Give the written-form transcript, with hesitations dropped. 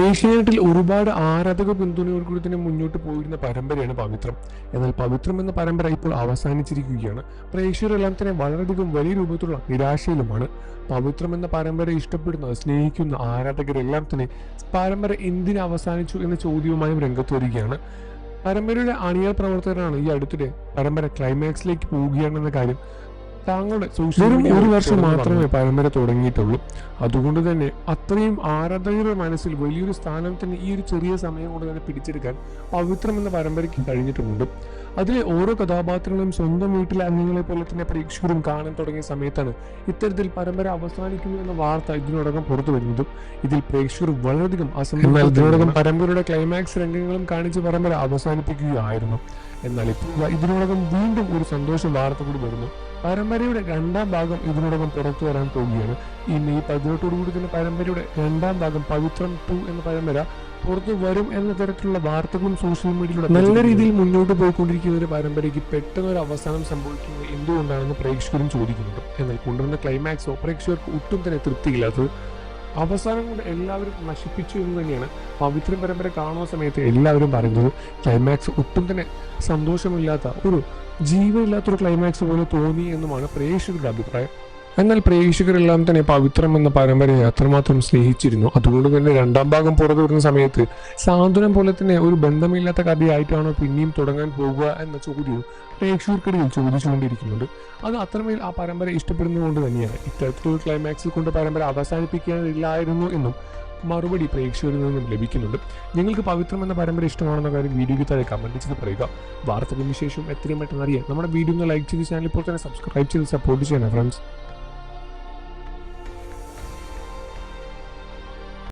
ഏഷ്യാനെറ്റിൽ ഒരുപാട് ആരാധക പിന്തുണയോടുകൂടി തന്നെ മുന്നോട്ട് പോയിരുന്ന പരമ്പരയാണ് പവിത്രം. എന്നാൽ പവിത്രം എന്ന പരമ്പര ഇപ്പോൾ അവസാനിച്ചിരിക്കുകയാണ്. പ്രേക്ഷകരെല്ലാം തന്നെ വളരെയധികം വലിയ രൂപത്തിലുള്ള നിരാശയിലുമാണ്. പവിത്രം എന്ന പരമ്പര ഇഷ്ടപ്പെടുന്ന സ്നേഹിക്കുന്ന ആരാധകരെല്ലാം തന്നെ പരമ്പര എന്തിന് അവസാനിച്ചു എന്ന ചോദ്യവുമായും രംഗത്ത് വരികയാണ്. പരമ്പരയുടെ അണിയർ പ്രവർത്തകരാണ് ഈ അടുത്തിടെ പരമ്പര ക്ലൈമാക്സിലേക്ക് പോവുകയാണെന്ന കാര്യം താങ്കളുടെ ഒരു വർഷം മാത്രമേ പരമ്പര തുടങ്ങിയിട്ടുള്ളൂ. അതുകൊണ്ട് തന്നെ അത്രയും ആരാധകരുടെ മനസ്സിൽ വലിയൊരു സ്ഥാനം തന്നെ ഈ ഒരു ചെറിയ സമയം കൊണ്ട് തന്നെ പിടിച്ചെടുക്കാൻ പവിത്രം എന്ന പരമ്പരയ്ക്ക് കഴിഞ്ഞിട്ടുമുണ്ട്. അതിലെ ഓരോ കഥാപാത്രങ്ങളും സ്വന്തം വീട്ടിലെ അംഗങ്ങളെ പോലെ തന്നെ പ്രേക്ഷകരും കാണാൻ തുടങ്ങിയ സമയത്താണ് ഇത്തരത്തിൽ പരമ്പര അവസാനിക്കുന്നു എന്ന വാർത്ത ഇതിനോടകം പുറത്തു വരുന്നതും. ഇതിൽ പ്രേക്ഷകർ വളരെയധികം അസംതൃപ്തരാണ്. ഇതിനോടകം പരമ്പരയുടെ ക്ലൈമാക്സ് രംഗങ്ങളും കാണിച്ച് പരമ്പര അവസാനിപ്പിക്കുകയായിരുന്നു. എന്നാൽ ഇപ്പോൾ ഇതിനോടകം വീണ്ടും ഒരു സന്തോഷ വാർത്ത കൂടി വരുന്നു. പരമ്പരയുടെ രണ്ടാം ഭാഗം ഇതിനോടകം പുറത്തു വരാൻ പോവുകയാണ്. ഈ മെയ് 18 തന്നെ പരമ്പരയുടെ രണ്ടാം ഭാഗം പവിത്രം 2 എന്ന പരമ്പര പുറത്തു വരും എന്ന തരത്തിലുള്ള വാർത്തകളും സോഷ്യൽ മീഡിയയിലൂടെ നല്ല രീതിയിൽ മുന്നോട്ട് പോയിക്കൊണ്ടിരിക്കുന്ന ഒരു പരമ്പരയ്ക്ക് പെട്ടെന്ന് ഒരു അവസാനം സംഭവിക്കുന്നത് എന്തുകൊണ്ടാണെന്ന് പ്രേക്ഷകരും ചോദിക്കുന്നുണ്ട്. എന്നാൽ കൊണ്ടുവന്ന ക്ലൈമാക്സോ പ്രേക്ഷകർക്ക് ഒട്ടും തന്നെ തൃപ്തിയില്ലാത്തത്. അവസാനം കൊണ്ട് എല്ലാവരും നശിപ്പിച്ചു എന്ന് തന്നെയാണ് പവിത്രം പരമ്പര കാണുന്ന സമയത്ത് എല്ലാവരും പറയുന്നത്. ക്ലൈമാക്സ് ഒട്ടും തന്നെ സന്തോഷമില്ലാത്ത ഒരു ജീവനില്ലാത്തൊരു ക്ലൈമാക്സ് പോലെ തോന്നി എന്നുമാണ് പ്രേക്ഷകരുടെ അഭിപ്രായം. എന്നാൽ പ്രേക്ഷകരെല്ലാം തന്നെ പവിത്രം എന്ന പരമ്പരയെ അത്രമാത്രം സ്നേഹിച്ചിരുന്നു. അതുകൊണ്ട് തന്നെ രണ്ടാം ഭാഗം പുറത്തു വരുന്ന സമയത്ത് സാന്ത്വനം പോലെ തന്നെ ഒരു ബന്ധമില്ലാത്ത കഥയായിട്ടാണോ പിന്നെയും തുടങ്ങാൻ പോകുക എന്ന ചോദ്യവും പ്രേക്ഷകർക്കിടയിൽ ചോദിച്ചുകൊണ്ടിരിക്കുന്നുണ്ട്. അത് അത്രമേൽ ആ പരമ്പര ഇഷ്ടപ്പെടുന്നതുകൊണ്ട് തന്നെയാണ് ഇത്തരത്തിലൊരു ക്ലൈമാക്സിൽ കൊണ്ട് പരമ്പര അവസാനിപ്പിക്കാനില്ലായിരുന്നു എന്നും മറുപടി പ്രേക്ഷകരിൽ നിന്നും ലഭിക്കുന്നുണ്ട്. നിങ്ങൾക്ക് പവിത്രം എന്ന പരമ്പര ഇഷ്ടമാണെന്ന കാര്യം വീഡിയോയ്ക്ക് താഴെ കമന്റ് ചെയ്ത് പറയുക. വാർത്തകൾക്ക് ശേഷം എത്രയും പെട്ടെന്ന് അറിയാൻ നമ്മുടെ വീഡിയോ ഒന്ന് ലൈക്ക് ചെയ്ത് ചാനൽ ഇപ്പോൾ തന്നെ സബ്സ്ക്രൈബ് ചെയ്ത് സപ്പോർട്ട് ചെയ്യണം ഫ്രണ്ട്സ്.